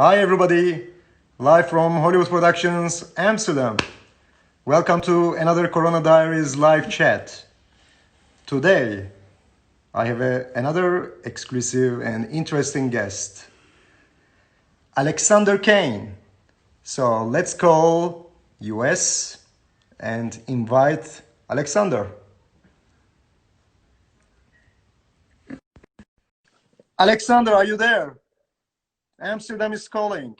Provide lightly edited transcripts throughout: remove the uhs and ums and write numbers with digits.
Hi, everybody. Live from Hollywood Productions, Amsterdam. Welcome to another Corona Diaries live chat. Today, I have another exclusive and interesting guest, Alexander Kane. So let's call US and invite Alexander. Alexander, are you there? Amsterdam is calling.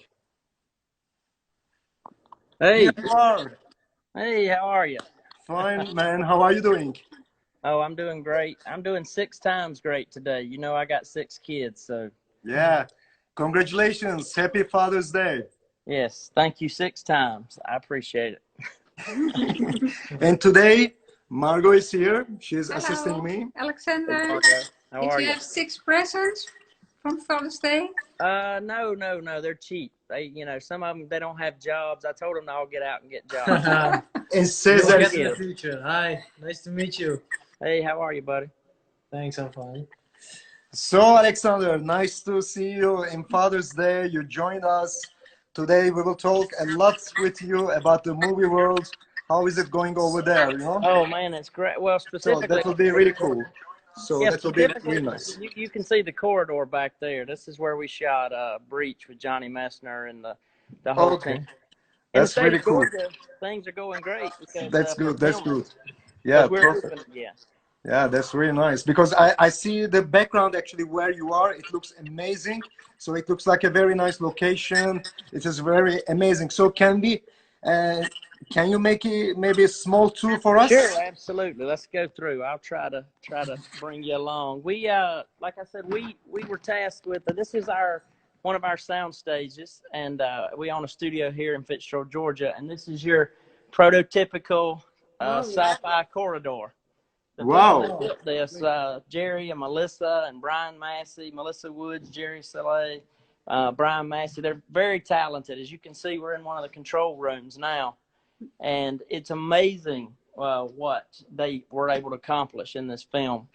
Hey, Here you are. hey, how are you? Fine, man. How are you doing? Oh, I'm doing great. I'm doing 6 times great today. You know, I got 6 kids, so Yeah. Congratulations. Happy Father's Day. yes, thank you 6 times. I appreciate it. And today, Margot is here. She's assisting Hello, me. Alexander. Margo, how Did are you you? have 6 presents from Father's Day? No, they're cheap. Some of them they don't have jobs. I told them to all get out and get jobs. And You'll Cesar. get in the future. Hi, nice to meet you. Hey, how are you, buddy? Thanks, I'm fine. So, Alexander, nice to see you in Father's Day. You joined us. Today, we will talk a lot with you about the movie world. How is it going over there, you know? Oh man, it's great. Well, So specifically, that will be really cool. So yeah, that will be specifically, really nice. you can see the corridor back there. This is where we shot Breach with Johnny Messner and the whole team. Okay, In the that's state really of cool. Georgia, things are going great because That's we're good. That's filming. good. Yeah, Because we're perfect. moving, yeah. Yeah, that's really nice because I see the background actually where you are. It looks amazing. So it looks like a very nice location. It is very amazing. So uh, can you make it maybe a small tour for Sure, us? absolutely. Let's go through. I'll try to bring you along. We like I said, we were tasked with this is our one of our sound stages, and we own a studio here in Fitzgerald, Georgia, and this is your prototypical sci-fi corridor. The people that Wow. built this, Jerry and Melissa and Brian Massey, Melissa Woods, Jerry Saleh, Brian Massey, they're very talented. As you can see, we're in one of the control rooms now, and it's amazing what they were able to accomplish in this film,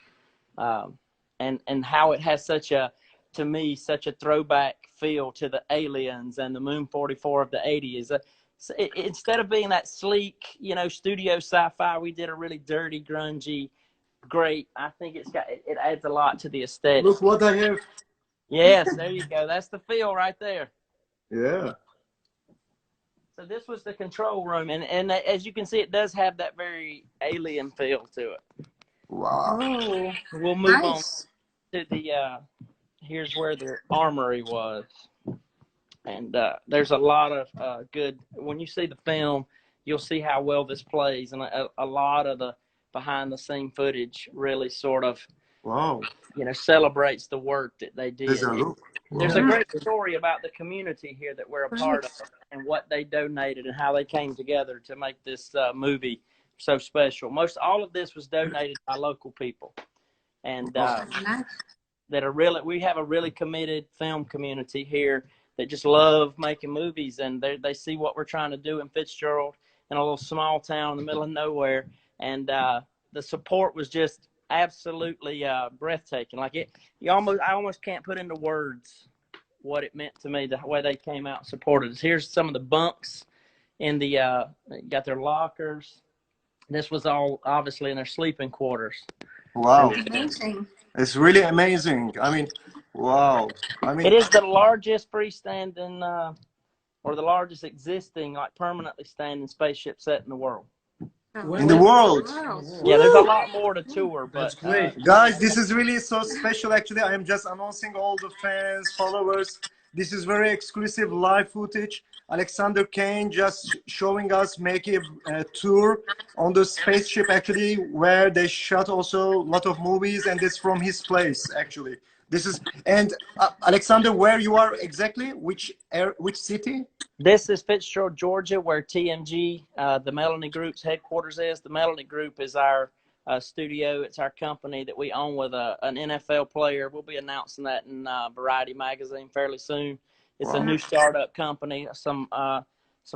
and how it has to me, such a throwback feel to the Aliens and the Moon 44 of the 80s. So instead of being that sleek, studio sci-fi, we did a really dirty, grungy, great. I think it adds a lot to the aesthetic. Look what I have. Yes, there you go. That's the feel right there. Yeah. So this was the control room, and as you can see, it does have that very alien feel to it. Wow. Oh, We'll move nice. on to the here's where the armory was, and there's a lot of good. When you see the film, you'll see how well this plays, and a lot of the behind the scene footage really sort of Wow. celebrates the work that they There's did. a look. There's a Wow. great story about the community here that we're a part of, and what they donated and how they came together to make this movie so special. Most all of this was donated by local people, and Nice. we have a really committed film community here that just love making movies, and they see what we're trying to do in Fitzgerald, in a little small town in the middle of nowhere, and the support was just absolutely breathtaking. I almost can't put into words what it meant to me, the way they came out and supported us. Here's some of the bunks in the got their lockers. This was all obviously in their sleeping quarters. Wow. Amazing. It's really amazing. I mean, wow. I It mean, is the largest freestanding or the largest existing, like permanently standing spaceship set in the world. in the world. Yeah, there's a lot more to tour, That's but great. Guys, this is really so special. Actually, I am just announcing all the fans, followers. This is very exclusive live footage. Alexander Kane just showing us making a tour on the spaceship, actually, where they shot also a lot of movies, and it's from his place, actually. This is and Alexander, where you are exactly? Which city? this is Fitzgerald, Georgia, where TMG, the Melanie Group's headquarters is. The Melanie Group is our studio. It's our company that we own with an NFL player. We'll be announcing that in Variety magazine fairly soon. It's a new startup company. Some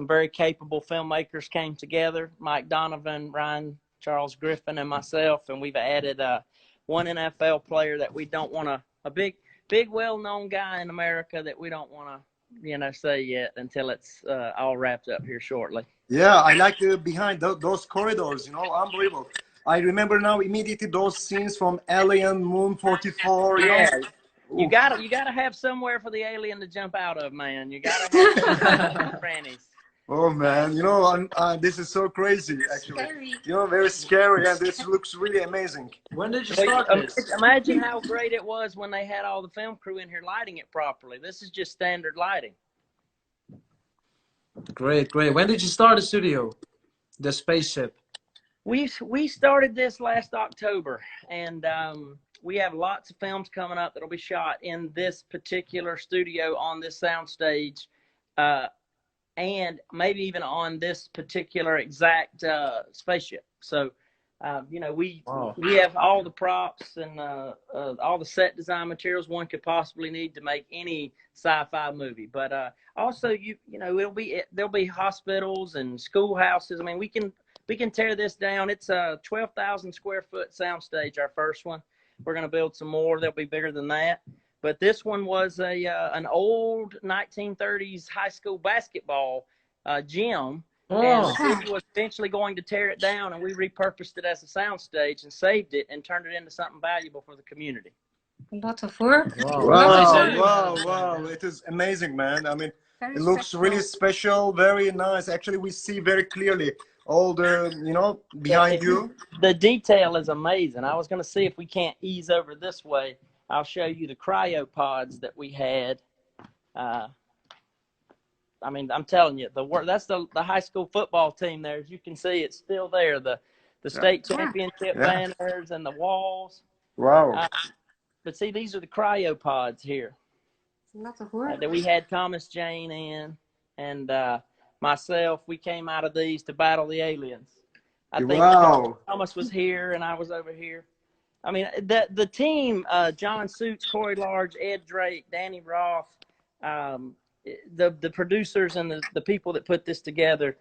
very capable filmmakers came together. Mike Donovan, Ryan Charles Griffin, and myself, and we've added one NFL player that we don't want a big well-known guy in America that we don't want to say yet until it's all wrapped up here shortly. Yeah, I like the behind those corridors, unbelievable. I remember now immediately those scenes from Alien, Moon 44, Yeah, you Oof. gotta have somewhere for the alien to jump out of, man. You gotta have grannies. Oh man, this is so crazy actually. Scary. Very scary, and this looks really amazing. When did you Well, start this? imagine how great it was when they had all the film crew in here lighting it properly. This is just standard lighting. Great, great. When did you start the studio? The spaceship. We started this last October, and we have lots of films coming up that'll be shot in this particular studio on this soundstage, and maybe even on this particular exact spaceship. So, Wow. we have all the props and all the set design materials one could possibly need to make any sci-fi movie. But also, there'll be hospitals and schoolhouses. I mean, we can tear this down. It's a 12,000 square foot soundstage, our first one. We're going to build some more. They'll be bigger than that. But this one was an old 1930s high school basketball gym. Oh. And the city was eventually going to tear it down, and we repurposed it as a soundstage and saved it and turned it into something valuable for the community. A lot of work. Wow. Wow. It is amazing, man. I mean, Very it looks special. really special, very nice. Actually, we see very clearly all the, behind you. The detail is amazing. I was going to see if we can't ease over this way. I'll show you the cryopods that we had. I mean, I'm telling you, that's the high school football team there. As you can see, it's still there. The state championship banners and the walls. Wow. But see, these are the cryopods here. It's a lot of work. That we had Thomas Jane in, and myself. We came out of these to battle the aliens. I think Thomas was here, and I was over here. I mean, the team, John Suits, Corey Large, Ed Drake, Danny Roth, the producers and the people that put this together,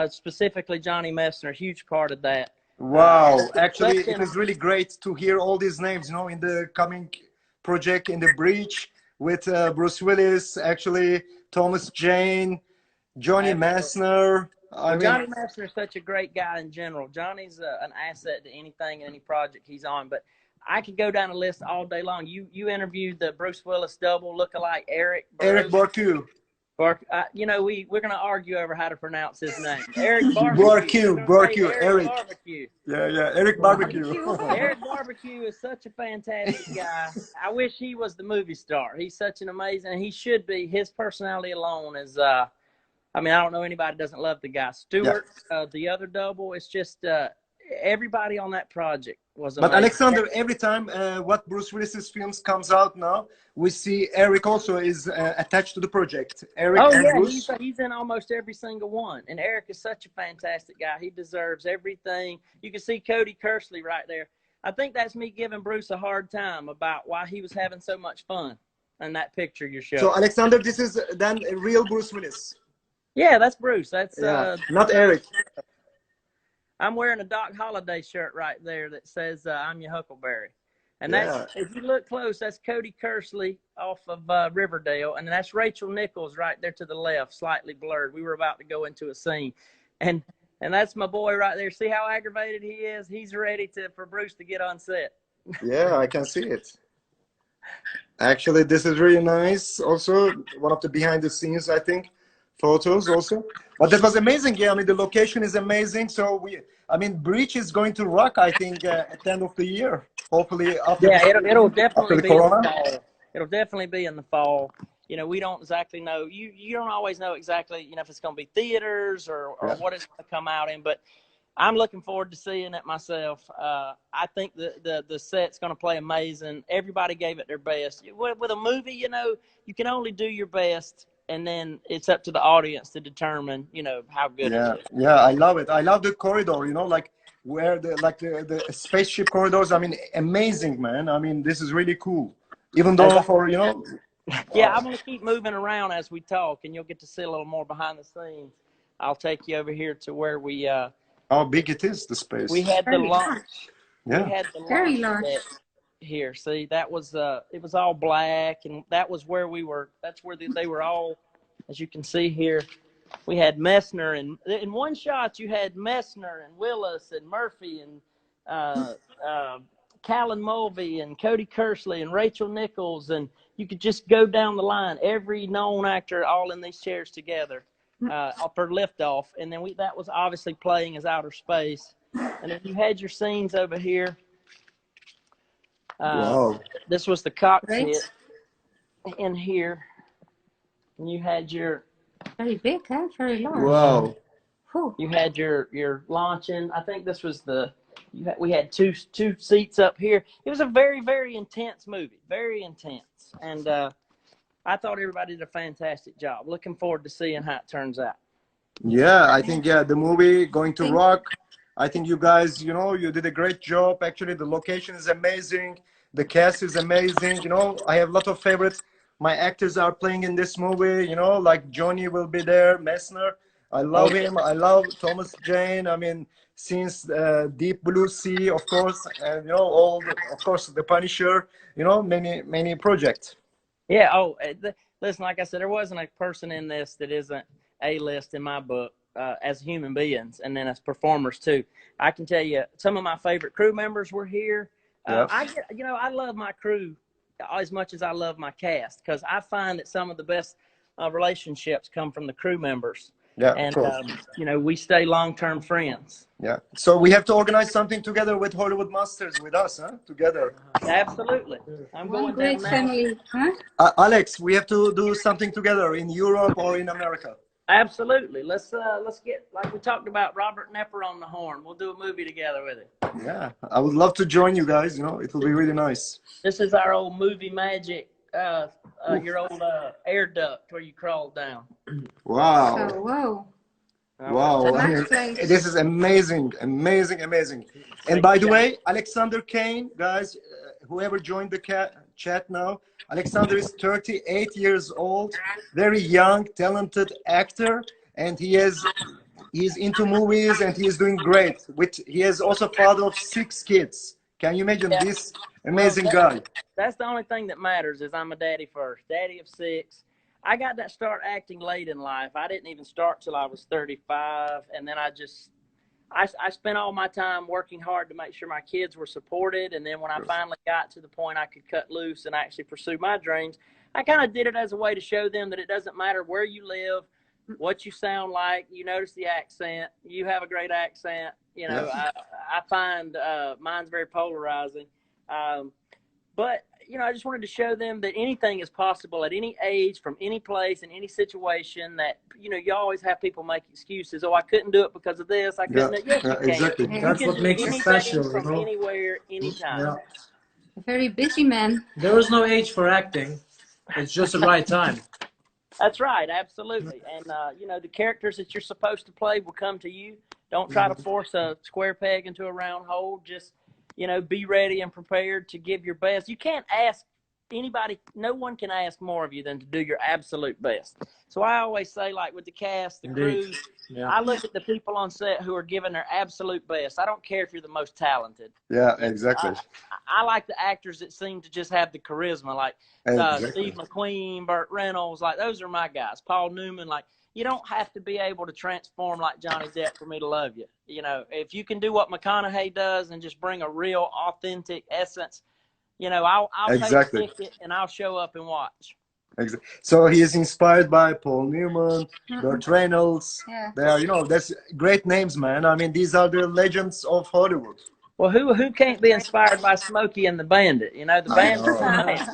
specifically Johnny Messner, a huge part of that. Wow. Actually, it is really great to hear all these names, in the coming project in the breach with Bruce Willis, actually, Thomas Jane, Johnny Messner. Johnny Messner is such a great guy in general. Johnny's an asset to anything, any project he's on. But I could go down a list all day long. You interviewed the Bruce Willis double lookalike Eric Barcu. we're going to argue over how to pronounce his name. Eric Barbecue. Eric. Barbecue. Yeah, Eric Barbecue. Eric Barbecue is such a fantastic guy. I wish he was the movie star. He's such an amazing, he should be. His personality alone is, I don't know anybody that doesn't love the guy. Stewart, the other double, it's just everybody on that project was amazing. But Alexander, every time what Bruce Willis's films comes out now, we see Eric also is attached to the project. Eric Bruce. He's in almost every single one. And Eric is such a fantastic guy. He deserves everything. You can see Cody Kersley right there. I think that's me giving Bruce a hard time about why he was having so much fun in that picture you're showing. So Alexander, this is then a real Bruce Willis. Yeah, that's Bruce. That's not Eric. I'm wearing a Doc Holliday shirt right there that says I'm your Huckleberry. And that's, if you look close, that's Cody Kersley off of Riverdale. And that's Rachel Nichols right there to the left, slightly blurred. We were about to go into a scene. And that's my boy right there. See how aggravated he is? He's ready for Bruce to get on set. Yeah, I can see it. Actually, this is really nice. Also, one of the behind the scenes, I think, photos also. But that was amazing. Yeah, the location is amazing. So Breach is going to rock, I think, at the end of the year. Hopefully after it'll definitely be Corona. in the fall. It'll definitely be in the fall. We don't exactly know. You don't always know exactly, if it's going to be theaters or what it's going to come out in. But I'm looking forward to seeing it myself. I think the set's going to play amazing. Everybody gave it their best. With a movie, you can only do your best. And then it's up to the audience to determine, how good it is. Yeah, I love it. I love the corridor, like where the spaceship corridors. Amazing, man. This is really cool. Even though for, Yeah, I'm going to keep moving around as we talk, and you'll get to see a little more behind the scenes. I'll take you over here to where we... how big it is, the space. We had the lunch. Yeah. We had the Very lunch large. here. See, that was it was all black, and that was where we were. That's where they were all As you can see here, we had Messner, and in one shot you had Messner and Willis and Murphy and Callan Mulvey and Cody Kersley and Rachel Nichols, and you could just go down the line. Every known actor all in these chairs together for liftoff, and then that was obviously playing as outer space. And then you had your scenes over here. Wow. This was the cockpit Great. in here, and you had your Very big, huh? Very large. Wow. Whew. you had your launching. I think this was we had two seats up here. It was a very, very intense movie, very intense, and I thought everybody did a fantastic job. Looking forward to seeing how it turns out. Yeah, I think, yeah, the movie going to rock. I think you guys, you know, you did a great job. Actually, the location is amazing. The cast is amazing. You know, I have a lot of favorites. My actors are playing in this movie, you know, like Johnny will be there, Messner. I love him. I love Thomas Jane. I mean, since Deep Blue Sea, of course, and, you know, of course, The Punisher, you know, many projects. Yeah. Oh, listen, like I said, there wasn't a person in this that isn't A-list in my book as human beings, and then as performers too. I can tell you, some of my favorite crew members were here. I love my crew as much as I love my cast, because I find that some of the best relationships come from the crew members. Yeah, and of course. we stay long-term friends. Yeah. So we have to organize something together with Hollywood Masters with us, huh? Together. Absolutely. I'm One going great down now. family, huh? Alex, we have to do something together in Europe or in America. Absolutely. Let's get, like we talked about, Robert Nepper on the horn. We'll do a movie together with him. Yeah, I would love to join you guys. You know, it will be really nice. This is our old movie magic, your old air duct where you crawled down. Wow. So, whoa. Wow. I mean, this is amazing, amazing, amazing. And by the way, Alexander KANE, guys, whoever joined the chat now, Alexander is 38 years old, very young, talented actor, and he's into movies and he is doing great. He is also father of 6 kids. Can you imagine this amazing guy? That's the only thing that matters, is I'm a daddy first, daddy of 6. I got that start acting late in life. I didn't even start till I was 35, and then I spent all my time working hard to make sure my kids were supported. And then when I finally got to the point I could cut loose and actually pursue my dreams, I kind of did it as a way to show them that it doesn't matter where you live, what you sound like. You notice the accent. You have a great accent. You know, I find mine's very polarizing. But, you know, I just wanted to show them that anything is possible at any age, from any place, in any situation. That, you know, you always have people make excuses. Oh, I couldn't do it because of this. I couldn't. Yes, you can. Exactly. That's what makes it special, you from know? anywhere, anytime. Yeah. A very busy man. There is no age for acting. It's just the right time. That's right, absolutely. And, you know, the characters that you're supposed to play will come to you. Don't try to force a square peg into a round hole. Just, you know, be ready and prepared to give your best. You can't ask anybody, no one can ask more of you than to do your absolute best. So I always say, like with the cast, the crew, I look at the people on set who are giving their absolute best. I don't care if you're the most talented. Yeah, exactly. I like the actors that seem to just have the charisma, like Steve McQueen, Burt Reynolds. Like, those are my guys. Paul Newman. Like, you don't have to be able to transform like Johnny Depp for me to love you. You know, if you can do what McConaughey does and just bring a real, authentic essence, you know, I'll pay the ticket and I'll show up and watch. Exactly. So he is inspired by Paul Newman, Burt Reynolds. Yeah. They are, you know, that's great names, man. I mean, these are the legends of Hollywood. Well, who can't be inspired by Smokey and the Bandit? You know, the Bandit.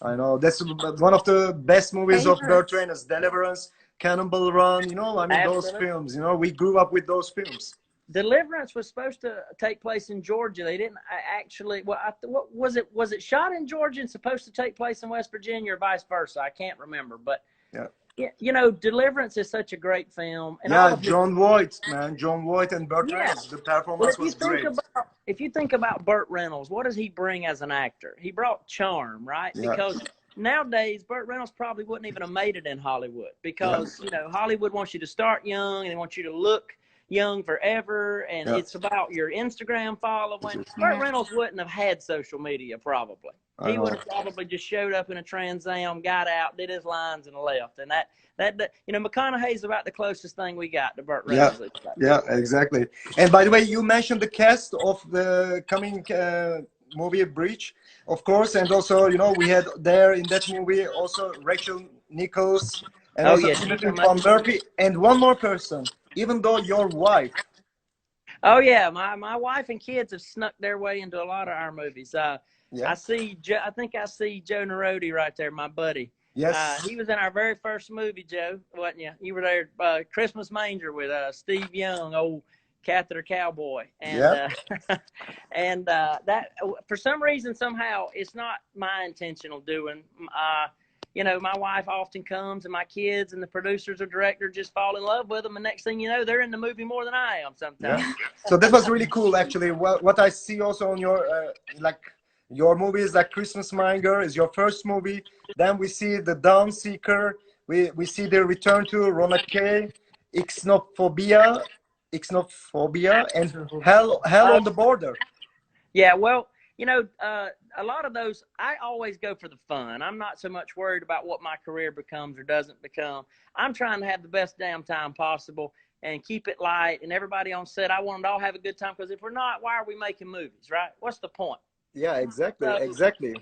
I know. That's one of the best movies of Burt Reynolds, Deliverance, Cannonball Run. You know, I mean, those films, you know, we grew up with those films. Deliverance was supposed to take place in Georgia. They didn't actually. Well, what was it? Was it shot in Georgia and supposed to take place in West Virginia, or vice versa? I can't remember. But you know, Deliverance is such a great film. And John Voight, man, John Voight and Burt Reynolds. The performance was great. If you think about Burt Reynolds, what does he bring as an actor? He brought charm, right? Yeah. Because nowadays, Burt Reynolds probably wouldn't even have made it in Hollywood, because you know, Hollywood wants you to start young and they want you to look young forever, and it's about your Instagram following. Burt Reynolds wouldn't have had social media, probably. I He would know. have probably just showed up in a Trans Am, got out, did his lines, and left. And that you know, McConaughey's about the closest thing we got to Burt Yeah, Reynolds. yeah, exactly. And by the way, you mentioned the cast of the coming movie Breach, of course, and also, you know, we had there in that movie also Rachel Nichols and Oh also yeah, Timothy Paul Murphy and one more person, even though your wife. oh yeah, my wife and kids have snuck their way into a lot of our movies. Yeah. I think I see Joe Narodi right there, my buddy. Yes. He was in our very first movie, Joe, wasn't you? You were there, Christmas Manger with Steve Young, old catheter cowboy, and Yeah. that for some reason somehow it's not my intentional doing. You know, my wife often comes, and my kids and the producers or director just fall in love with them, and next thing you know, they're in the movie more than I am sometimes. Yeah. So that was really cool, actually. What I see also on your like your movies, like Christmas Minder is your first movie. Then we see the Dawn Seeker. We see the Return to Rona K, Ixnophobia, and Hell on the Border. Yeah, well, you know, a lot of those, I always go for the fun. I'm not so much worried about what my career becomes or doesn't become. I'm trying to have the best damn time possible and keep it light. And everybody on set, I want them to all have a good time, because if we're not, why are we making movies, right? What's the point? Yeah, exactly, So, exactly.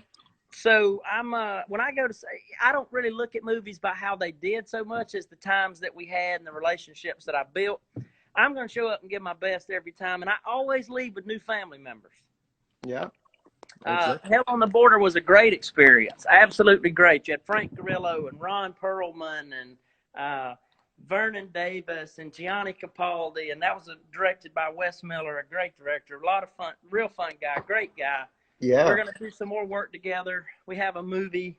so I'm when I go to say, I don't really look at movies by how they did so much as the times that we had and the relationships that I built. I'm going to show up and give my best every time, and I always leave with new family members. Yeah. Exactly. Hell on the Border was a great experience. Absolutely great. You had Frank Grillo and Ron Perlman and Vernon Davis and Gianni Capaldi, and that was directed by Wes Miller, a great director. A lot of fun, real fun guy, great guy. Yeah. We're going to do some more work together. We have a movie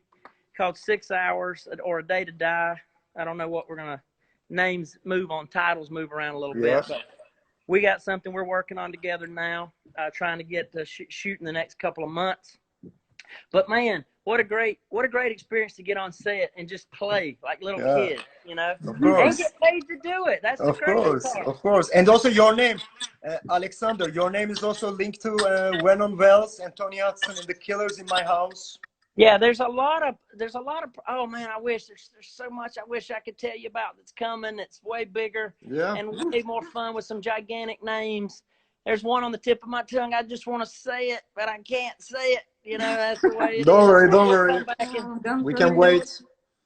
called 6 Hours or A Day to Die. I don't know what we're going to names move on, titles move around a little bit, but we got something we're working on together now, trying to get to shoot in the next couple of months. But man, what a great experience to get on set and just play like little kids, you know, and get paid to do it. That's the crazy part. Of course. And also your name, Alexander. Your name is also linked to Vernon Wells and Tony Hudson in The Killers in My House. Yeah, there's a lot of oh man, I wish there's so much I wish I could tell you about that's coming. It's way bigger and way more fun with some gigantic names. There's one on the tip of my tongue. I just want to say it, but I can't say it. You know, that's the way it is. Don't worry. We can wait.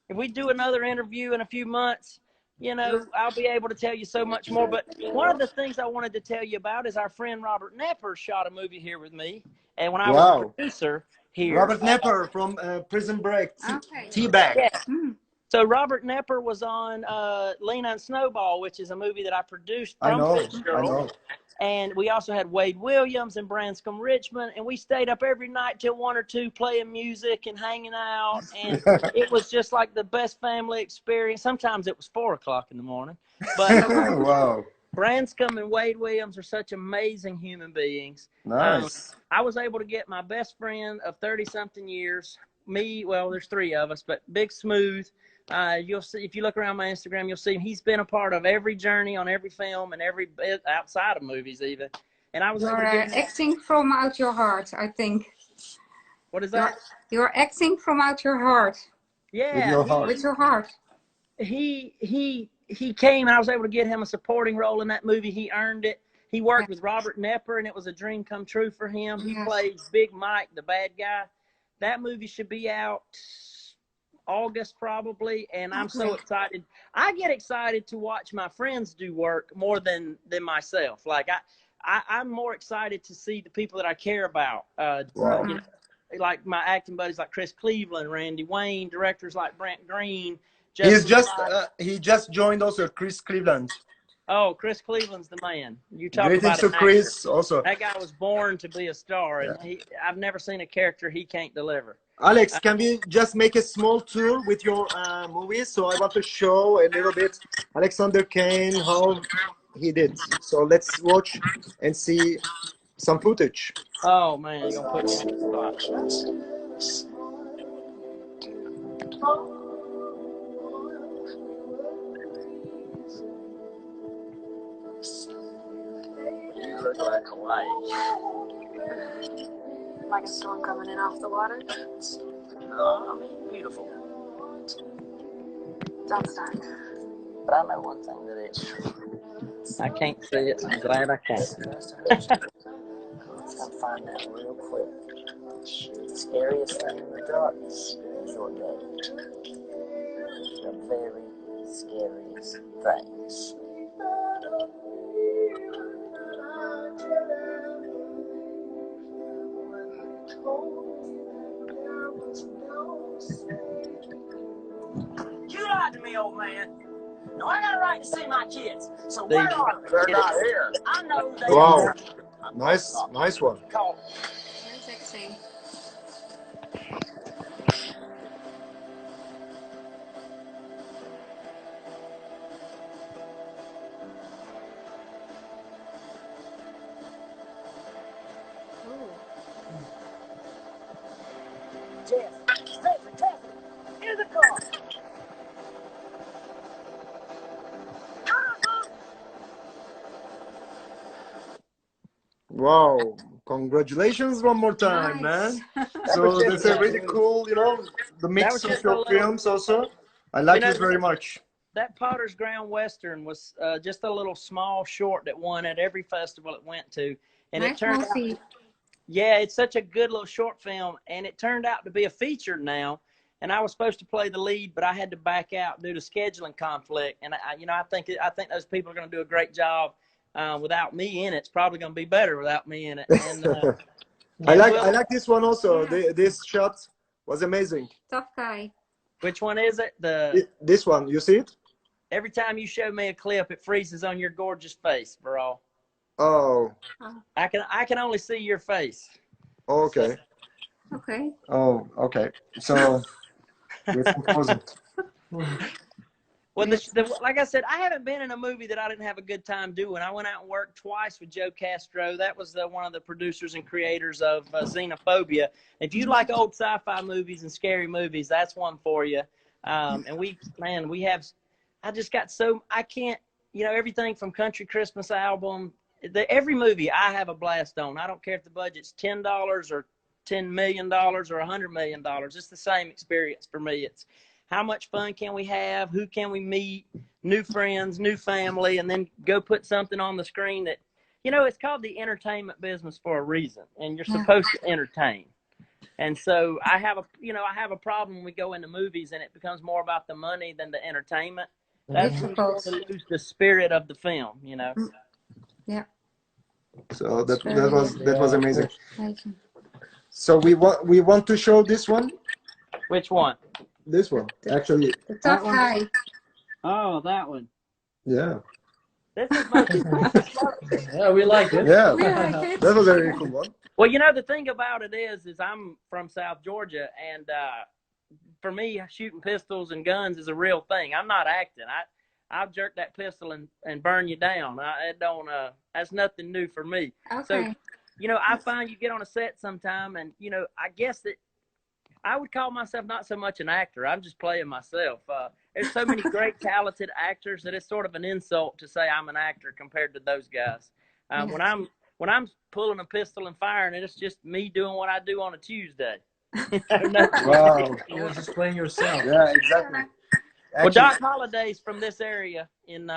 If we do another interview in a few months, you know, I'll be able to tell you so much more. But one of the things I wanted to tell you about is our friend Robert Nepper shot a movie here with me. And when I was a producer here. Robert Nepper from Prison Break, T-Bag. Yeah. So Robert Nepper was on Lena and Snowball, which is a movie that I produced from Fitzgerald. I know. And we also had Wade Williams and Branscombe Richmond, and we stayed up every night till 1 or 2 playing music and hanging out, and it was just like the best family experience. Sometimes it was 4 o'clock in the morning, but wow. Branscombe and Wade Williams are such amazing human beings. Nice. I was able to get my best friend of 30-something years, me, well, there's 3 of us, but Big Smooth. You'll see, if you look around my Instagram, you'll see he's been a part of every journey on every film and every bit outside of movies even. And I was acting from out your heart, I think. What is that? You're acting from out your heart. Yeah. With your heart. With your heart. He came, and I was able to get him a supporting role in that movie. He earned it. He worked with Robert Nepper, and it was a dream come true for him. He played Big Mike, the bad guy. That movie should be out August probably, and I'm so excited. I get excited to watch my friends do work more than myself. Like I'm more excited to see the people that I care about. You know, like my acting buddies like Chris Cleveland, Randy Wayne, directors like Brent Green. He just joined also Chris Cleveland. Oh, Chris Cleveland's the man. You talk Greetings about to Chris also. That guy was born to be a star, and I've never seen a character he can't deliver. Alex, can we just make a small tour with your movies? So I want to show a little bit Alexander Kane, how he did. So let's watch and see some footage. Oh man, you're gonna put me in the spot. You look like Hawaii. Like a storm coming in off the water? No, I mean beautiful. Don't start. But I know one thing that is true. I can't see it. I'm glad I can't. Let's go find out real quick. The scariest thing in the dark is your day. The very scariest things. You lied to me, old man. No, I got a right to see my kids. So where are they? They're not here. I know they Wow. are. Nice one. Call. Relaxing. Jeff, Stephanie, in the car. Wow. Congratulations one more time, Nice. man. So that's a really cool, you know, the mix was of just your a little- films also. I like You know, it very much. That Potter's Ground Western was just a little small short that won at every festival it went to. And Nice it turned out, movie. yeah, it's such a good little short film. And it turned out to be a feature now. And I was supposed to play the lead, but I had to back out due to scheduling conflict. And I think those people are going to do a great job without me in it. It's probably going to be better without me in it. And I like this one also. This shot was amazing. Tough guy. which one is it? This one, you see it? Every time you show me a clip, it freezes on your gorgeous face, bro. Oh, I can only see your face. okay. Okay. Oh, okay. So we compose it. Well, like I said, I haven't been in a movie that I didn't have a good time doing. I went out and worked twice with Joe Castro. That was one of the producers and creators of Xenophobia. If you like old sci-fi movies and scary movies, that's one for you. And I just got I can't, everything from Country Christmas Album, every movie I have a blast on. I don't care if the budget's $10 or $10 million or $100 million. It's the same experience for me. It's how much fun can we have? Who can we meet? New friends, new family, and then go put something on the screen that, it's called the entertainment business for a reason, and you're supposed to entertain. And so I have a problem when we go into movies and it becomes more about the money than the entertainment. That's when you start to lose the spirit of the film, Yeah. So that was amazing. Amazing. So we want to show this one. Which one? This one, actually. The tough guy. Oh, that one. Yeah. This is my Yeah, we like it. Yeah. We like it. That was a really cool one. Well, the thing about it is I'm from South Georgia, and for me, shooting pistols and guns is a real thing. I'm not acting. I'll jerk that pistol and burn you down. That's nothing new for me. Okay. So, I find you get on a set sometime, and I guess that I would call myself not so much an actor. I'm just playing myself. There's so many great, talented actors that it's sort of an insult to say I'm an actor compared to those guys. Yes. When I'm pulling a pistol and firing it, it's just me doing what I do on a Tuesday. Wow. You're just playing yourself. Yeah, exactly. Well, Doc Holliday's from this area in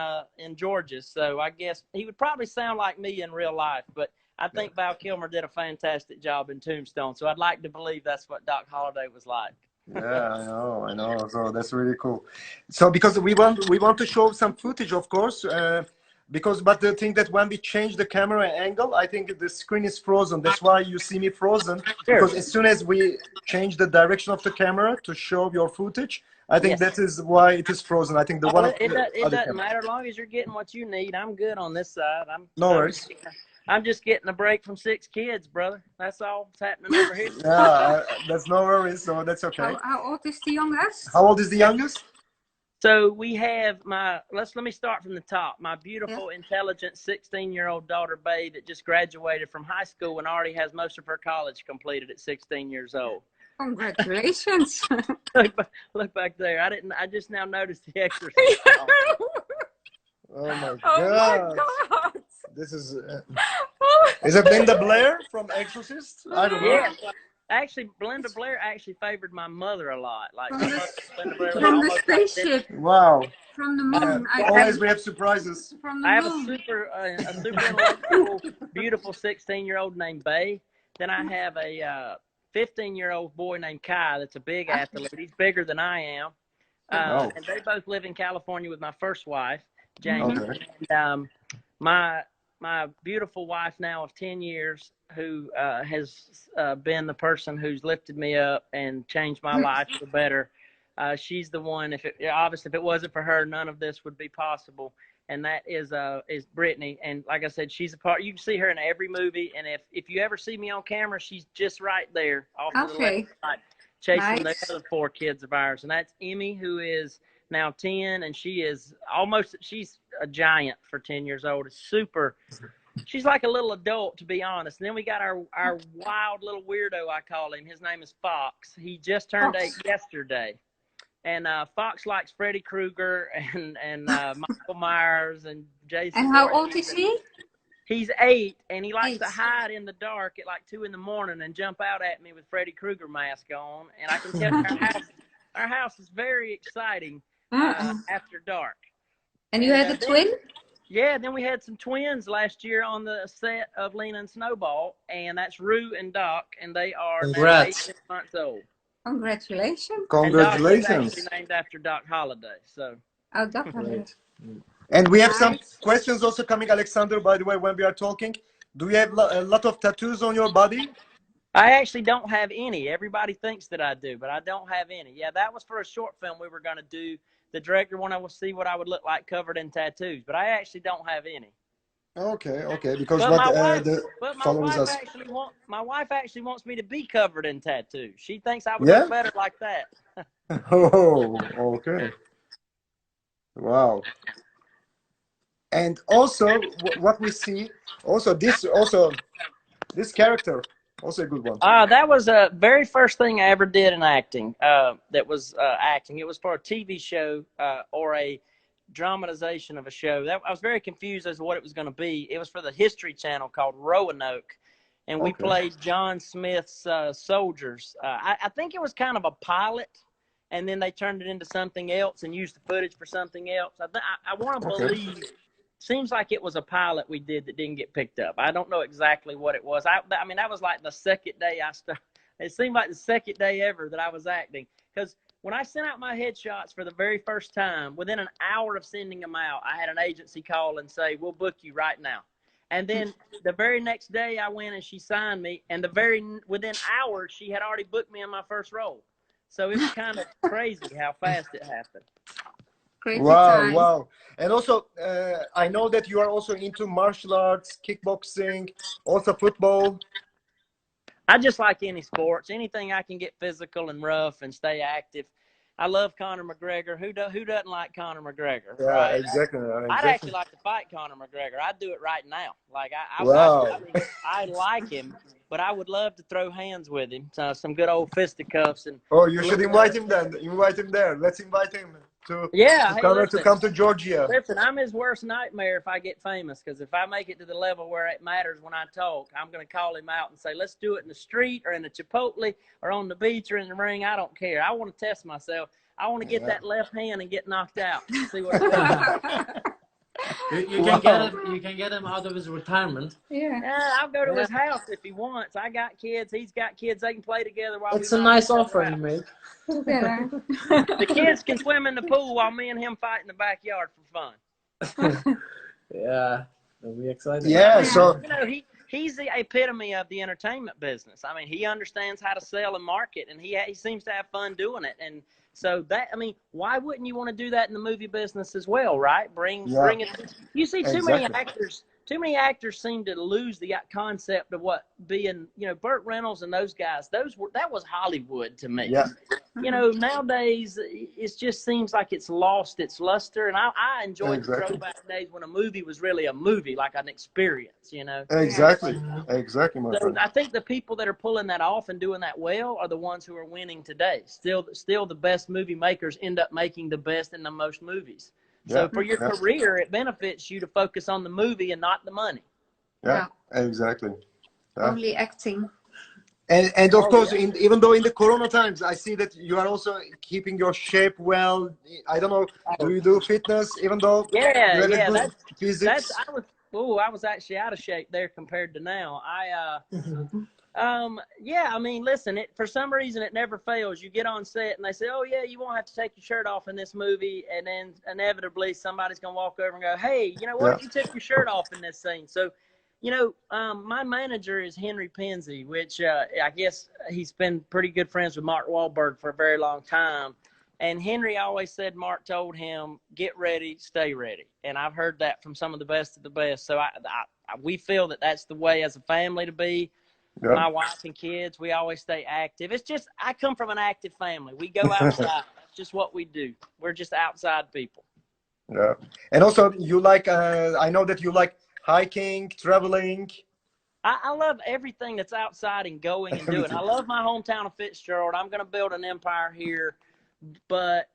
Georgia, so I guess he would probably sound like me in real life, but I think Val Kilmer did a fantastic job in Tombstone, so I'd like to believe that's what Doc Holliday was like. Yeah, I know. So that's really cool. So because we want to show some footage, of course, but the thing that when we change the camera angle, I think the screen is frozen. That's why you see me frozen. Sure. Because as soon as we change the direction of the camera to show your footage, I think that is why it is frozen. I think the one. It doesn't matter as long as you're getting what you need. I'm good on this side. No worries. I'm just getting a break from 6 kids, brother. That's all that's happening over here. Yeah, that's no worries. So that's okay. How old is the youngest? How old is the youngest? So we have let me start from the top. My beautiful, intelligent 16-year-old daughter, Bae, that just graduated from high school and already has most of her college completed at 16 years old. Congratulations. Look back there. I just now noticed the exercise. Oh my Oh God. my God. This is. Is it Linda Blair from Exorcist? I don't know. Yeah. Actually, Linda Blair actually favored my mother a lot. Like From my the, mother, Linda Blair was from the almost like spaceship, Wow. from the moon. Always we have surprises. From the I have a moon. super intellectual, beautiful 16-year-old named Bay. Then I have a 15-year-old boy named Kai that's a big athlete. He's bigger than I am. Oh. And they both live in California with my first wife, Jamie. Okay. And my beautiful wife now of 10 years, who has been the person who's lifted me up and changed my life for the better. She's the one. Obviously, if it wasn't for her, none of this would be possible. And that is Brittany. And like I said, she's a part. You can see her in every movie. And if you ever see me on camera, she's just right there off to the left side, chasing the other 4 kids of ours. And that's Emmy, who is now 10, and she's a giant for 10 years old. It's super. She's like a little adult, to be honest. And then we got our wild little weirdo, I call him. His name is Fox. He just turned 8 yesterday. And Fox likes Freddy Krueger and Michael Myers and Jason. And how old is he? He's 8, and he likes to hide in the dark at like 2 in the morning and jump out at me with Freddy Krueger mask on. And I can tell our house is very exciting after dark. And you had a twin? Yeah, then we had some twins last year on the set of Lena and Snowball, and that's Rue and Doc, and they are now 18 months old. Congratulations. Congratulations. And Doc is actually named after Doc Holliday. So. Oh, definitely. And we have some questions also coming, Alexander, by the way, when we are talking. Do you have a lot of tattoos on your body? I actually don't have any. Everybody thinks that I do, but I don't have any. Yeah, that was for a short film we were going to do. The director wanted to see what I would look like covered in tattoos, but I actually don't have any. Okay. Because my wife actually wants me to be covered in tattoos. She thinks I would look better like that. Oh, okay. Wow. And also, what we see, this character, also a good one. That was the very first thing I ever did in acting. That was acting. It was for a TV show or a dramatization of a show. I was very confused as to what it was going to be. It was for the History Channel called Roanoke, and we played John Smith's soldiers. I think it was kind of a pilot, and then they turned it into something else and used the footage for something else. I want to believe. Seems like it was a pilot we did that didn't get picked up. I don't know exactly what it was. I mean, that was like the second day I started. It seemed like the second day ever that I was acting. Because when I sent out my headshots for the very first time, within an hour of sending them out, I had an agency call and say, "We'll book you right now." And then the very next day I went and she signed me. And within hours, she had already booked me in my first role. So it was kind of crazy how fast it happened. Wow. And also, I know that you are also into martial arts, kickboxing, also football. I just like any sports, anything I can get physical and rough and stay active. I love Conor McGregor. Who doesn't like Conor McGregor? Yeah, right? exactly. I'd actually like to fight Conor McGregor. I'd do it right now. Like I like him, but I would love to throw hands with him. So some good old fisticuffs and. Oh, you should invite him then. Invite him there. Let's invite him to come to Georgia. Listen, I'm his worst nightmare if I get famous, because if I make it to the level where it matters when I talk, I'm going to call him out and say, let's do it in the street or in the Chipotle or on the beach or in the ring. I don't care. I want to test myself. I want to get that left hand and get knocked out. See what it does. You can get him out of his retirement. Yeah. I'll go to his house if he wants. I got kids. He's got kids. They can play together while it's a nice offer you made. The kids can swim in the pool while me and him fight in the backyard for fun. Yeah, that'll be exciting. Yeah, so he's the epitome of the entertainment business. I mean, he understands how to sell and market, and he seems to have fun doing it. And so why wouldn't you want to do that in the movie business as well, right? Bring it. You see too many actors. Too many actors seem to lose the concept of what being, Burt Reynolds and those guys. That was Hollywood to me. Yeah. Nowadays it just seems like it's lost its luster, and I enjoyed the throwback days when a movie was really a movie, like an experience. Exactly, my friend. I think the people that are pulling that off and doing that well are the ones who are winning today. Still, the best movie makers end up making the best and the most movies. So for your career, it benefits you to focus on the movie and not the money. Yeah, exactly. Yeah. Only acting. And of course, yeah. even though in the Corona times, I see that you are also keeping your shape well. I don't know, do you do fitness even though Yeah, you have a yeah. good That's physics? I was actually out of shape there compared to now. Yeah, I mean, listen, for some reason it never fails. You get on set and they say, "Oh yeah, you won't have to take your shirt off in this movie," and then inevitably somebody's gonna walk over and go, "Hey, you know Yeah. what? You took your shirt off in this scene." So, my manager is Henry Penzi, which I guess he's been pretty good friends with Mark Wahlberg for a very long time. And Henry always said Mark told him, "Get ready, stay ready." And I've heard that from some of the best of the best. So we feel that that's the way as a family to be. Yeah. My wife and kids, we always stay active. It's just, I come from an active family. We go outside. That's just what we do. We're just outside people. Yeah. And also, you like, I know that you like hiking, traveling. I love everything that's outside and going and Me doing. too. I love my hometown of Fitzgerald. I'm going to build an empire here. But,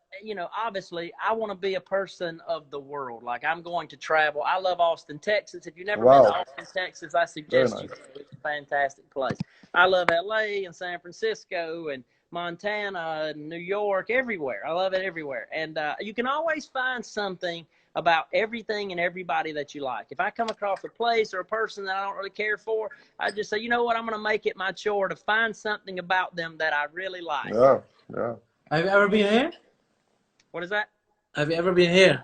obviously, I want to be a person of the world. Like, I'm going to travel. I love Austin, Texas. If you've never been to Wow. Austin, Texas, I Very suggest you nice. go. It's a fantastic place. I love LA and San Francisco and Montana and New York, everywhere. I love it everywhere. And you can always find something about everything and everybody that you like. If I come across a place or a person that I don't really care for, I just say, you know what, I'm going to make it my chore to find something about them that I really like. Yeah. Yeah. Have you ever been here? What is that? Have you ever been here?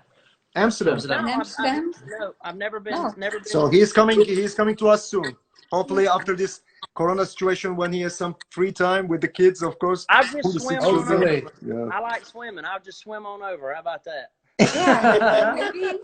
Amsterdam. No, In Amsterdam? I've never been. No. Never been. So he's coming. He's coming to us soon. Hopefully, after this Corona situation, when he has some free time with the kids, of course. I'll just the swim six on children. over. Yeah. I like swimming. I'll just swim on over. How about that? Yeah, maybe.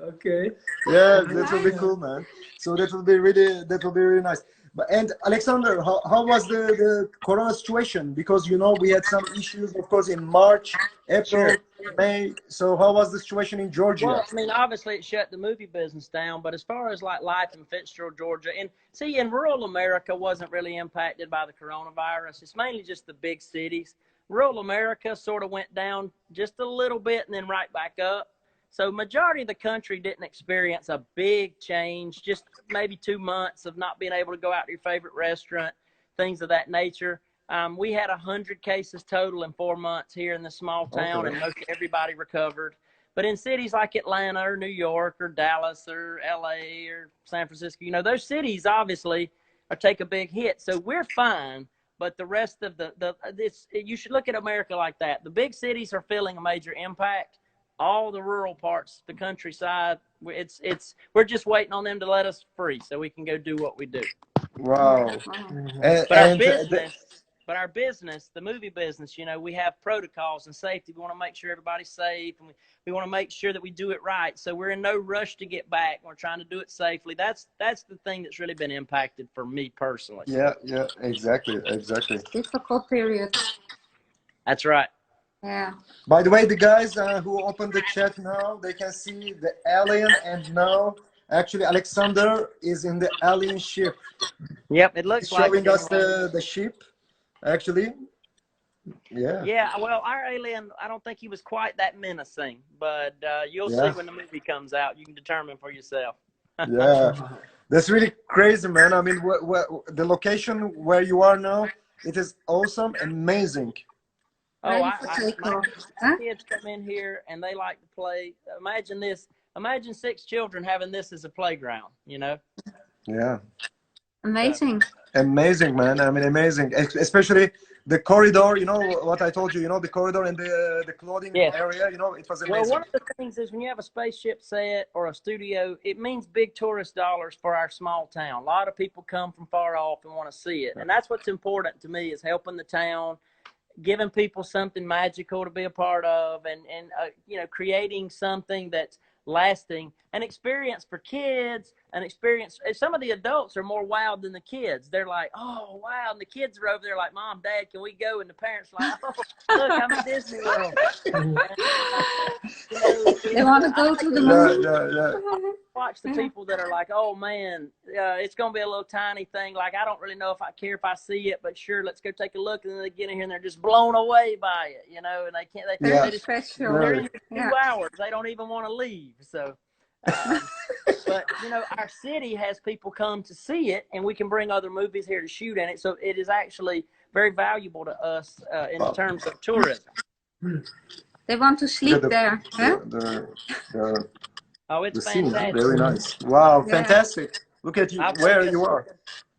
Okay. Yeah, that will be Nice. cool, man. So that will be really nice. But and Alexander, how was the Corona situation? Because we had some issues, of course, in March, April, May. So how was the situation in Georgia? Well, I mean, obviously it shut the movie business down, but as far as like life in Fitzgerald, Georgia, and see, in rural America wasn't really impacted by the coronavirus. It's mainly just the big cities. Rural America sort of went down just a little bit and then right back up. So majority of the country didn't experience a big change, just maybe 2 months of not being able to go out to your favorite restaurant, things of that nature. We had 100 cases total in 4 months here in this small town, Okay. and most everybody recovered. But in cities like Atlanta or New York or Dallas or LA or San Francisco, those cities obviously take a big hit. So we're fine. But the rest of you should look at America like that. The big cities are feeling a major impact. All the rural parts, the countryside, we're just waiting on them to let us free so we can go do what we do. Wow. But our business, the movie business, we have protocols and safety. We want to make sure everybody's safe, and we want to make sure that we do it right. So we're in no rush to get back. We're trying to do it safely. That's the thing that's really been impacted for me personally. Yeah, exactly. Difficult period. That's right. Yeah. By the way, the guys who opened the chat now, they can see the alien, and now actually Alexander is in the alien ship. Yep, it looks He's like showing it. us the ship, actually. Yeah. Yeah, well, our alien, I don't think he was quite that menacing, but you'll Yeah. see when the movie comes out. You can determine for yourself. Yeah, that's really crazy, man. I mean, the location where you are now, it is awesome, amazing. Ready Oh, for my takeoff. Huh? kids come in here and they like to play. Imagine this. Imagine 6 children having this as a playground, Yeah, Amazing. amazing, man. I mean, amazing. Especially the corridor. You know what I told you. The corridor and the clothing Yes. area. It was Well, amazing. one of the things is when you have a spaceship set or a studio, it means big tourist dollars for our small town. A lot of people come from far off and want to see it. And that's what's important to me is helping the town, giving people something magical to be a part of, and creating something that's lasting, an experience for kids, an experience. Some of the adults are more wild than the kids. They're like, oh wow, and the kids are over there like, Mom, Dad, can we go? And the parents are like, oh look, I'm at Disney World. They want to go to the movie. Yeah. Watch the people that are like, oh man, it's gonna be a little tiny thing. Like, I don't really know if I care if I see it, but sure, let's go take a look. And then they get in here and they're just blown away by it, and they can't. They just Special. they're in here 2 hours. They don't even want to leave. So, but but you know, our city has people come to see it, and we can bring other movies here to shoot in it. So it is actually very valuable to us in terms of tourism. They want to sleep there. Huh? Oh, it's the scene, fantastic. very nice. Wow, Yeah. fantastic. Look at you, where you are.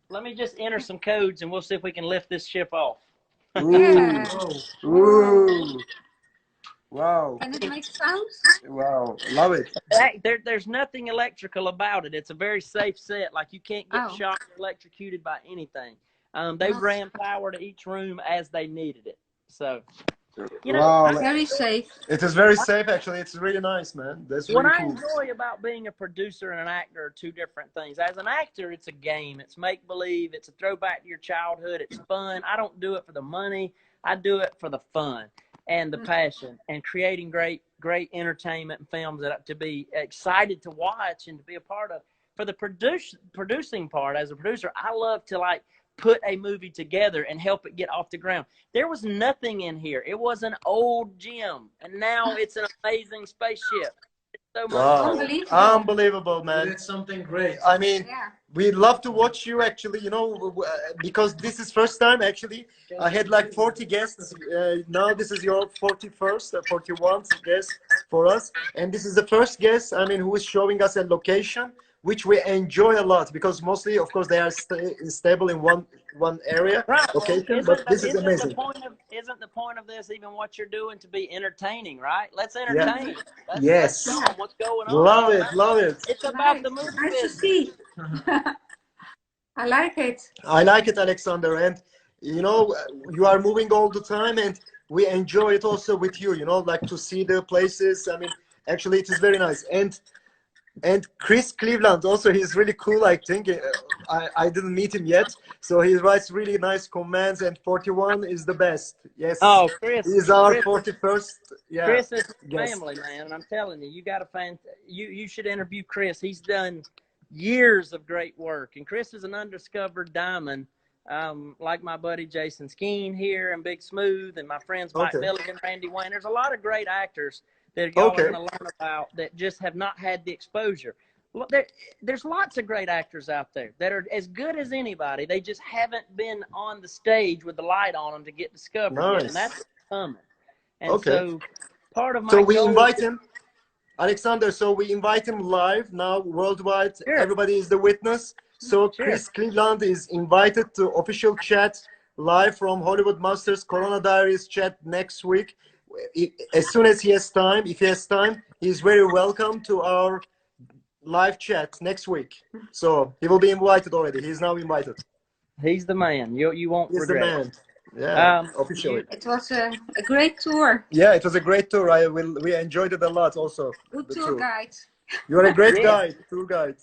Let me just enter some codes, and we'll see if we can lift this ship off. Yeah. Ooh. Wow. Can it make sounds? Wow. Love it. There's nothing electrical about it. It's a very safe set. Like, you can't get Oh. shocked or electrocuted by anything. They ran power to each room as they needed it. So, you know, wow. Very safe. It is very safe, actually. It's really nice, man. That's what really I cool. enjoy about being a producer and an actor are two different things. As an actor, it's a game. It's make-believe. It's a throwback to your childhood. It's fun. I don't do it for the money. I do it for the fun and the passion and creating great entertainment and films that to be excited to watch and to be a part of. For the producing part, as a producer, I love to like put a movie together and help it get off the ground. There was nothing in here. It was an old gym, and now it's an amazing spaceship. It's so much Wow. Unbelievable, man. That's something great. I mean, Yeah. we love to watch you, actually, you know, because this is first time, actually. I had like 40 guests. Now this is your 41st, 41st guest for us. And this is the first guest, I mean, who is showing us a location, which we enjoy a lot, because mostly, of course, they are stable in one area, right. location, but this is amazing. Isn't the point of this even what you're doing to be entertaining, right? Let's entertain. Yeah. Yes. Let's show 'em what's going on. Love it, love it. It's about the movie Nice to business. see. I like it. I like it, Alexander, and you know, you are moving all the time, and we enjoy it also with you, you know, like to see the places. I mean, actually, it is very nice. And Chris Cleveland also, he's really cool, I think. I didn't meet him yet, so he writes really nice comments, and 41 is the best. Yes. Oh, Chris. He's our 41st. Yeah. Chris is Yes. family, man, and I'm telling you, you got a you should interview Chris. He's done years of great work, and Chris is an undiscovered diamond, like my buddy Jason Skeen here and Big Smooth, and my friends Mike Milligan, Randy Wayne. There's a lot of great actors that y'all are going to learn about that just have not had the exposure. There's lots of great actors out there that are as good as anybody. They just haven't been on the stage with the light on them to get discovered yet, and that's coming. And so part of my So we invite him, Alexander, so we invite him live now worldwide. Sure. Everybody is the witness. So Chris Cleveland is invited to official chat live from Hollywood Masters Corona Diaries chat next week. As soon as he has time, if he has time, he's very welcome to our live chat next week. So he will be invited already. He's now invited. He's the man. You won't He's regret the man. it. Yeah, officially. It was a great tour. Yeah, it was a great tour. We enjoyed it a lot also. Good tour guide. You're a great guide, tour guide.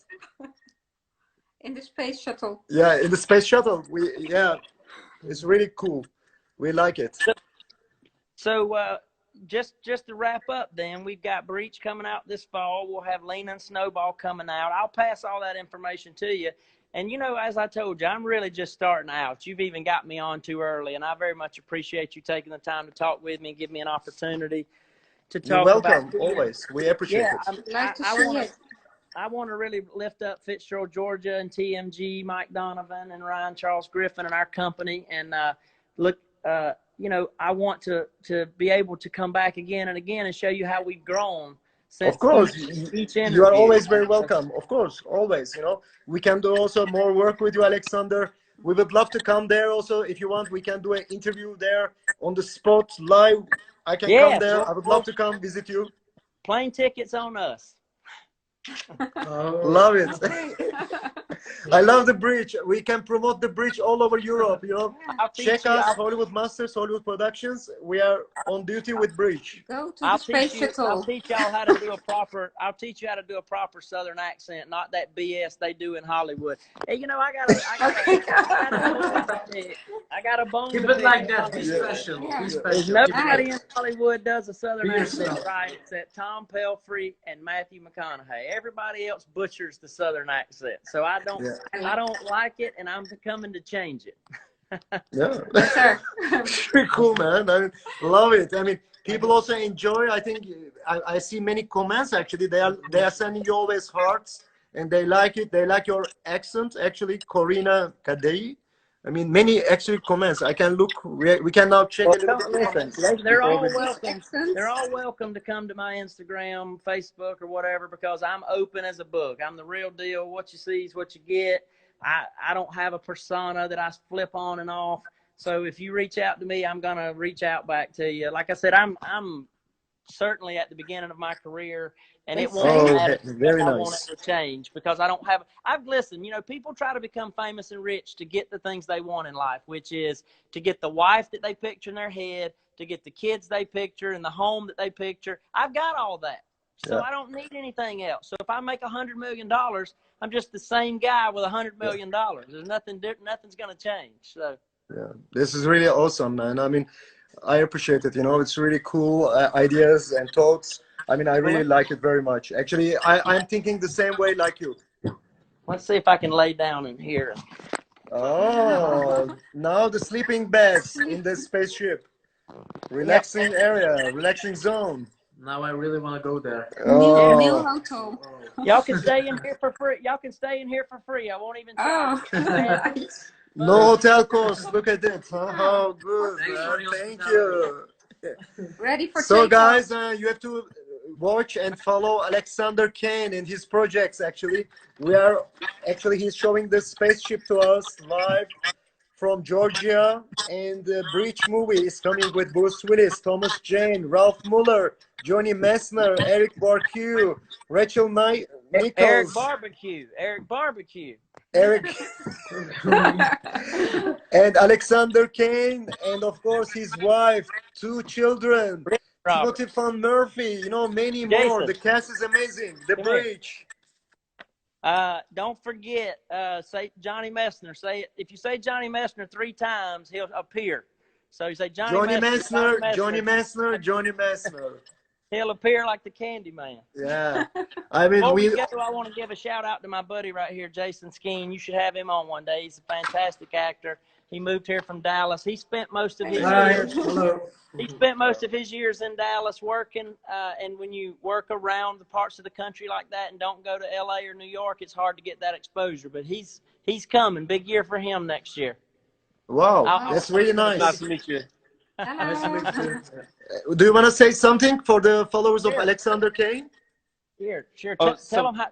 In the space shuttle. Yeah, in the space shuttle. It's really cool. We like it. So just to wrap up, then we've got Breach coming out this fall. We'll have Lena and Snowball coming out. I'll pass all that information to you. And, you know, as I told you, I'm really just starting out. You've even got me on too early, and I very much appreciate you taking the time to talk with me and give me an opportunity to talk You're about welcome, always. We appreciate it. Like to see it. I want to really lift up Fitzgerald, Georgia, and TMG, Mike Donovan, and Ryan Charles Griffin, and our company. And you know, I want to be able to come back again and again and show you how we've grown. Since of course, each you are always very welcome. Of course, always. You know, we can do also more work with you, Alexander. We would love to come there also. If you want, we can do an interview there on the spot live. I can come there. I would love to come visit you. Plane tickets on us. Love it. I love the bridge. We can promote the bridge all over Europe. You know, check us, Hollywood Masters, Hollywood Productions. We are on duty with bridge. Go to the space shuttle. I'll teach y'all how to do a proper. I'll teach you how to do a proper Southern accent, not that BS they do in Hollywood. Hey, you know, I got a bone. Keep it like that. Be special. Be special. Nobody in Hollywood does a Southern accent right, except Tom Pelfrey and Matthew McConaughey. Everybody else butchers the Southern accent, so I don't like it, and I'm coming to change it. Yeah, very cool, man. I love it. I mean, people also enjoy. I think I see many comments. Actually, they are sending you always hearts and they like it. They like your accent, actually, Corina Kadei. I mean, many actually comments. I can look. We can now check a Well, little bit the listen, comments. they're all Over- welcome. Accents. They're all welcome to come to my Instagram, Facebook, or whatever, because I'm open as a book. I'm the real deal. What you see is what you get. I don't have a persona that I flip on and off. So if you reach out to me, I'm gonna reach out back to you. Like I said, I'm certainly at the beginning of my career, and it won't Oh, matter very if I want nice. it to change, because I don't have. I've listened. You know, people try to become famous and rich to get the things they want in life, which is to get the wife that they picture in their head, to get the kids they picture, and the home that they picture. I've got all that, so Yeah. I don't need anything else. So if I make $100 million, I'm just the same guy with $100 million. There's nothing different. Nothing's going to change. So. Yeah, this is really awesome, man. I mean, I appreciate it. You know, it's really cool ideas and thoughts. I mean, I really like it very much. Actually, I'm thinking the same way like you. Let's see if I can lay down in here. Oh, now the sleeping beds in the spaceship. Relaxing area, relaxing zone. Now I really want to go there. New Oh, hotel. Y'all can stay in here for free. Y'all can stay in here for free. I won't even charge Oh, you. nice. no hotel cost. Look at it. How good, Thanks man. for the Thank hospitality. you. Ready for So, takeoff. guys, you have to watch and follow Alexander Kane and his projects. Actually, he's showing the spaceship to us live from Georgia, and the Breach movie is coming with Bruce Willis, Thomas Jane, Ralph Muller, Johnny Messner, Eric Barque, Rachel Eric Nichols, Barbecue. Eric, and Alexander Kane, and of course his wife, two children, Robert. Timothy Van Murphy, you know, many more. Jason. The cast is amazing. The Come here. Breach. Don't forget, say Johnny Messner. Say it. If you say Johnny Messner 3 times, he'll appear. So you say Johnny Messner, Johnny Messner, Johnny Messner. He'll appear like the Candy Man. Yeah, I mean, Before we go, I want to give a shout out to my buddy right here, Jason Skeen. You should have him on one day. He's a fantastic actor. He moved here from Dallas. He spent most of his years. Hello. He spent most of his years in Dallas working. And when you work around the parts of the country like that and don't go to LA or New York, it's hard to get that exposure. But he's coming. Big year for him next year. Wow, that's really Nice nice. to meet you. Nice to meet you. Do you want to say something for the followers of Alexander Kane? Here, sure. Oh, Tell him how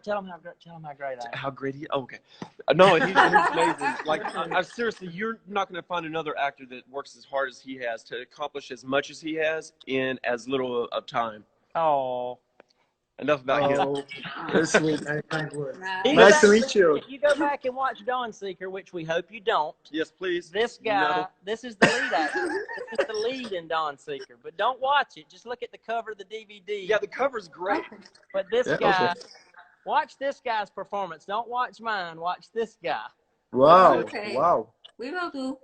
great I am. How great he is. Oh, okay. No, he's amazing. Like, I seriously, you're not going to find another actor that works as hard as he has to accomplish as much as he has in as little of time. Oh. Enough about him. Oh, that's sweet. Very kind words. Nice to meet you. If you go back and watch Dawn Seeker, which we hope you don't, Yes, please. this guy, No. this is the lead actor. This is the lead in Dawn Seeker. But don't watch it. Just look at the cover of the DVD. Yeah, the cover's great. But this Yeah, guy, okay. watch this guy's performance. Don't watch mine. Watch this guy. Wow, Okay. wow. We will do.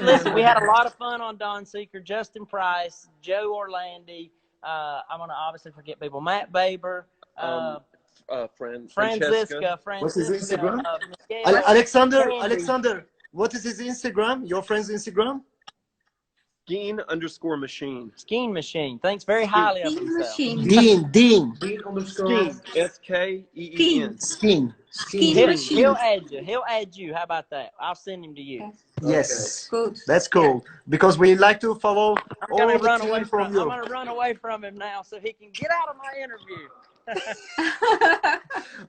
Listen, we had a lot of fun on Dawn Seeker. Justin Price, Joe Orlandi. I'm going to obviously forget people. Matt Baber. Francesca. What's his Instagram? Miguel. Candy. Alexander, what is his Instagram? Your friend's Instagram? Skeen_machine. Skeen Machine. Thinks very highly of Steam himself. machine. Dean. Skeen. SKEEN. Skin. Steam He'll machine. add you. He'll add you. How about that? I'll send him to you. Yes, Good. that's cool. Because we like to follow I'm all gonna the run team away from I'm you. gonna run away from him now so he can get out of my interview.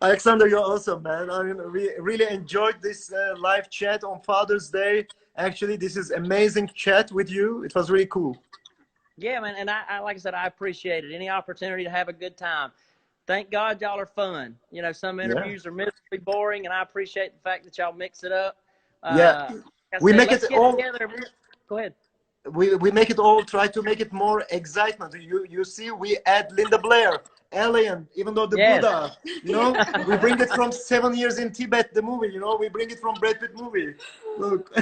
Alexander, you're awesome, man. I mean, we really enjoyed this live chat on Father's Day. Actually, this is amazing chat with you. It was really cool. Yeah, man, and I like I said, I appreciate it. Any opportunity to have a good time. Thank God y'all are fun. You know, some interviews are miserably boring, and I appreciate the fact that y'all mix it up. Yeah. Like I We said, make let's it get all- together. Go ahead. We make it all, try to make it more excitement. You see, we add Linda Blair, Alien, even though the Yes. Buddha, you know, we bring it from 7 Years in Tibet, the movie, you know, we bring it from Brad Pitt movie. Look.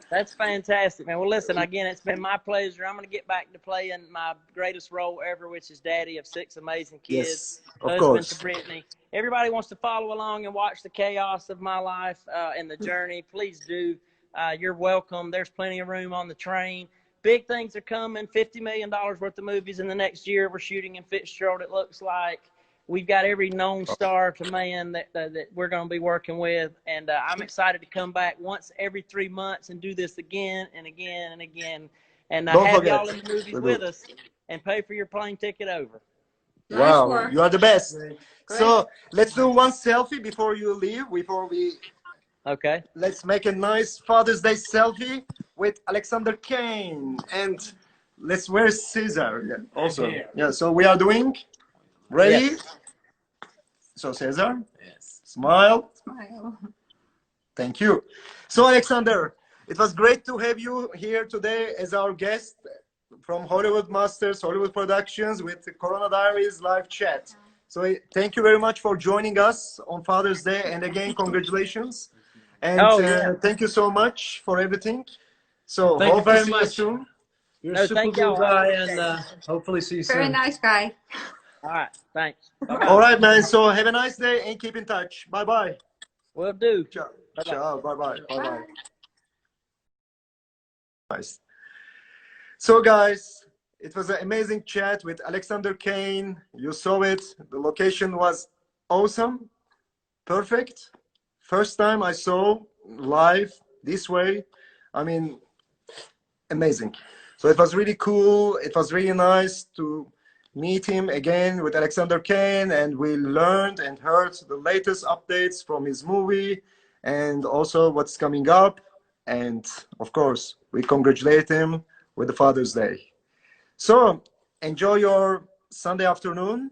That's fantastic, man. Well, listen, again, it's been my pleasure. I'm going to get back to playing my greatest role ever, which is daddy of 6 amazing kids. Yes, of Husband course. to Brittany. Everybody wants to follow along and watch the chaos of my life and the journey. Please do. You're welcome. There's plenty of room on the train. Big things are coming. $50 million worth of movies in the next year. We're shooting in Fitzgerald, it looks like. we've got every known star to man that we're going to be working with, and I'm excited to come back once every 3 months and do this again and again and again, and Don't have forget. y'all in the movies with us and pay for your plane ticket over. Nice Wow, work. you are the best. Great. So let's do one selfie before you leave. Okay. Let's make a nice Father's Day selfie with Alexander Kane, and let's wear Caesar. Yeah, also. Yeah. So we are doing. Ready? Yes. So Cesar, Yes. smile. Smile. Thank you. So Alexander, it was great to have you here today as our guest from Hollywood Masters, Hollywood Productions with the Corona Diaries live chat. So thank you very much for joining us on Father's Day, and again, congratulations. And thank you so much for everything. So Thank you hope to very see you much. soon. You're No, a super thank cool y'all. guy, and hopefully see you Very soon. nice guy. All right. Thanks. Bye-bye. All right, man. So have a nice day and keep in touch. Bye-bye. Will do. Ciao. Bye-bye. Ciao. Bye-bye. Bye-bye. Bye. Nice. So guys, it was an amazing chat with Alexander Kane. You saw it. The location was awesome. Perfect. First time I saw live this way. I mean, amazing. So it was really cool. It was really nice to meet him again with Alexander Kane, and we learned and heard the latest updates from his movie and also what's coming up. And of course, we congratulate him with the Father's Day. So enjoy your Sunday afternoon